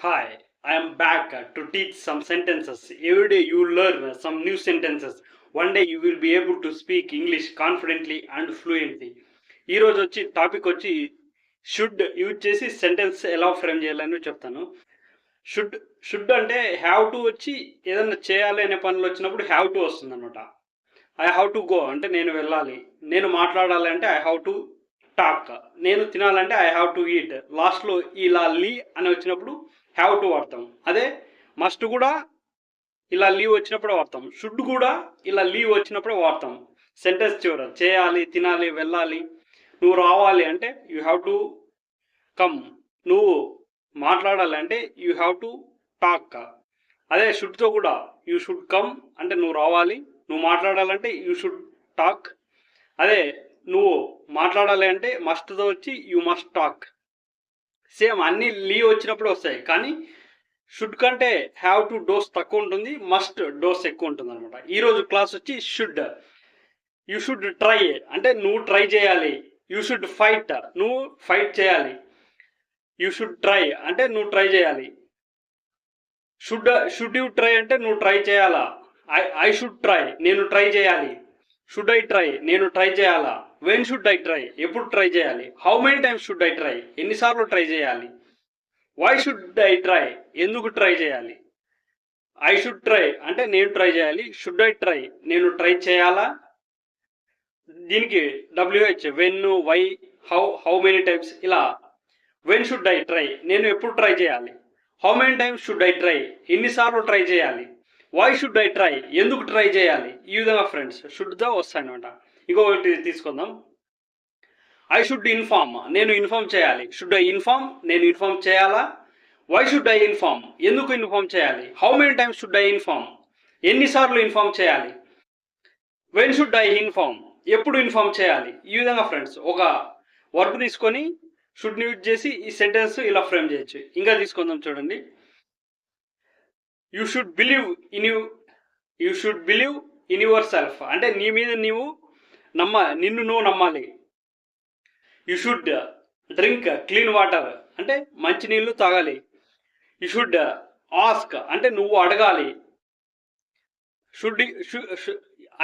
Hi, I am back to teach some sentences. Every day you learn some new sentences. One day you will be able to speak English confidently and fluently. ఈ రోజు వచ్చి topic వచ్చి should use చేసి sentence ఎలా frame చేయాలని చెప్తాను. Should should అంటే have to వచ్చి ఏదైనా చేయాలి అనే పనులు వచ్చినప్పుడు హ్యావ్ టు వస్తుంది అనమాట. ఐ హ్యావ్ టు గో అంటే నేను వెళ్ళాలి. నేను మాట్లాడాలి అంటే ఐ హ్యావ్ టు టాక్. నేను తినాలంటే ఐ హ్యావ్ టు ఈట్. లాస్ట్లో ఇలా లీ అని వచ్చినప్పుడు హ్యావ్ టు వాడతాం. అదే మస్ట్ కూడా ఇలా లీవ్ వచ్చినప్పుడు వాడతాం. షుడ్ కూడా ఇలా లీవ్ వచ్చినప్పుడు వాడతాం. సెంటెన్స్ చివర చేయాలి, తినాలి, వెళ్ళాలి. నువ్వు రావాలి అంటే యూ హ్యావ్ టు కమ్. నువ్వు మాట్లాడాలి అంటే యూ హ్యావ్ టు టాక్. అదే షుడ్తో కూడా యూ షుడ్ కమ్ అంటే నువ్వు రావాలి. నువ్వు మాట్లాడాలంటే యూ షుడ్ టాక్. అదే నువ్వు మాట్లాడాలి అంటే మస్ట్తో వచ్చి యూ మస్ట్ టాక్. సేమ్ అన్ని లీవ్ వచ్చినప్పుడు వస్తాయి, కానీ షుడ్ కంటే హ్యావ్ టు డోస్ తక్కువ ఉంటుంది, మస్ట్ డోస్ ఎక్కువ ఉంటుంది అనమాట. ఈరోజు క్లాస్ వచ్చి షుడ్. యూ షుడ్ ట్రై అంటే నువ్వు ట్రై చేయాలి. యూ షుడ్ ఫైట్ నువ్వు ఫైట్ చేయాలి. యూ షుడ్ ట్రై అంటే నువ్వు ట్రై చేయాలి. షుడ్ యూ ట్రై అంటే నువ్వు ట్రై చేయాలా. ఐ షుడ్ ట్రై నేను ట్రై చేయాలి. షుడ్ ఐ ట్రై నేను ట్రై చేయాలా. వెన్ షుడ్ ఐ ట్రై ఎప్పుడు ట్రై చేయాలి. How many times should I try ఎన్నిసార్లు ట్రై చేయాలి. వై షుడ్ ఐ ట్రై ఎందుకు ట్రై చేయాలి. ఐ షుడ్ ట్రై అంటే నేను ట్రై చేయాలి. షుడ్ ఐ ట్రై నేను ట్రై చేయాలా. దీనికి WH when, why, how many times ఇలా. వెన్ షుడ్ ఐ ట్రై నేను ఎప్పుడు ట్రై చేయాలి. How many times should I try ఎన్నిసార్లు ట్రై చేయాలి. వై షుడ్ ఐ ట్రై ఎందుకు ట్రై చేయాలి. ఈ విధంగా ఫ్రెండ్స్ షుడ్తో వస్తాయన్నమాట. ఇంకొకటి తీసుకుందాం. ఐ షుడ్ ఇన్ఫార్మ్ నేను ఇన్ఫార్మ్ చేయాలి. షుడ్ ఐ ఇన్ఫార్మ్ నేను ఇన్ఫార్మ్ చేయాలా. వై షుడ్ ఐ ఇన్ఫార్మ్ ఎందుకు ఇన్ఫార్మ్ చేయాలి. How many times should I inform ఎన్నిసార్లు ఇన్ఫార్మ్ చేయాలి. వెన్ షుడ్ ఐ ఇన్ఫార్మ్ ఎప్పుడు ఇన్ఫార్మ్ చేయాలి. ఈ విధంగా ఫ్రెండ్స్ ఒక వర్బ్ తీసుకొని షుడ్ని యూజ్ చేసి ఈ సెంటెన్స్ ఇలా ఫ్రేమ్ చేయొచ్చు. ఇంకా తీసుకుందాం చూడండి. You should believe in your self అంటే నీ మీద నీవు నిన్ను నువ్వు నమ్మాలి. You should drink clean water అంటే మంచి నీళ్ళు తాగాలి. యూ షుడ్ ఆస్క్ అంటే నువ్వు అడగాలి.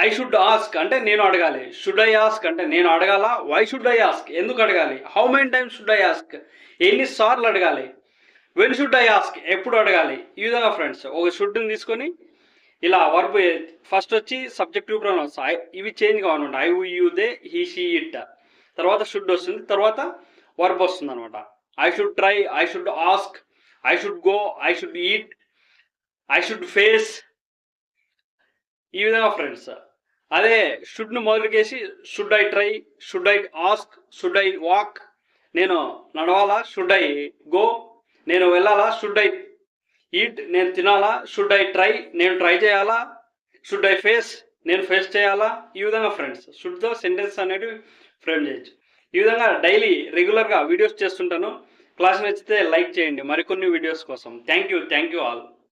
ఐ షుడ్ ఆస్క్ అంటే నేను అడగాలి. షుడ్ ఐ ఆస్క్ అంటే నేను అడగాల. వై షుడ్ ఐ ఆస్క్ ఎందుకు అడగాలి. How many times should I ask ఎన్నిసార్లు అడగాలి. వెన్ షుడ్ ఐ ఆస్క్ ఎప్పుడు అడగాలి. ఈ విధంగా ఫ్రెండ్స్ ఒక షుడ్ని తీసుకొని ఇలా వర్బ్ ఫస్ట్ వచ్చి సబ్జెక్టివ్ ప్రొనౌన్స్ ఇవి చేంజ్ కావాలన్నమాట. I, you, they, he, she, it. తర్వాత షుడ్ వస్తుంది, తర్వాత వర్బ్ వస్తుంది అనమాట. I should try, I should ask, I should go, I should eat, I should face. ఈ విధంగా ఫ్రెండ్స్ అదే షుడ్ను మొదలుకేసి should I try, should I ask, should I walk నేను నడవాలా. షుడ్ ఐ గో నేను వెళ్ళాలా. షుడ్ ఐ ఈట్ నేను తినాలా. షుడ్ ఐ ట్రై నేను ట్రై చేయాలా. షుడ్ ఐ ఫేస్ నేను ఫేస్ చేయాలా. ఈ విధంగా ఫ్రెండ్స్ షుడ్తో సెంటెన్స్ అనేవి ఫ్రేమ్ చేయొచ్చు. ఈ విధంగా డైలీ రెగ్యులర్గా వీడియోస్ చేస్తుంటాను. క్లాస్ నచ్చితే లైక్ చేయండి మరికొన్ని వీడియోస్ కోసం. Thank you all.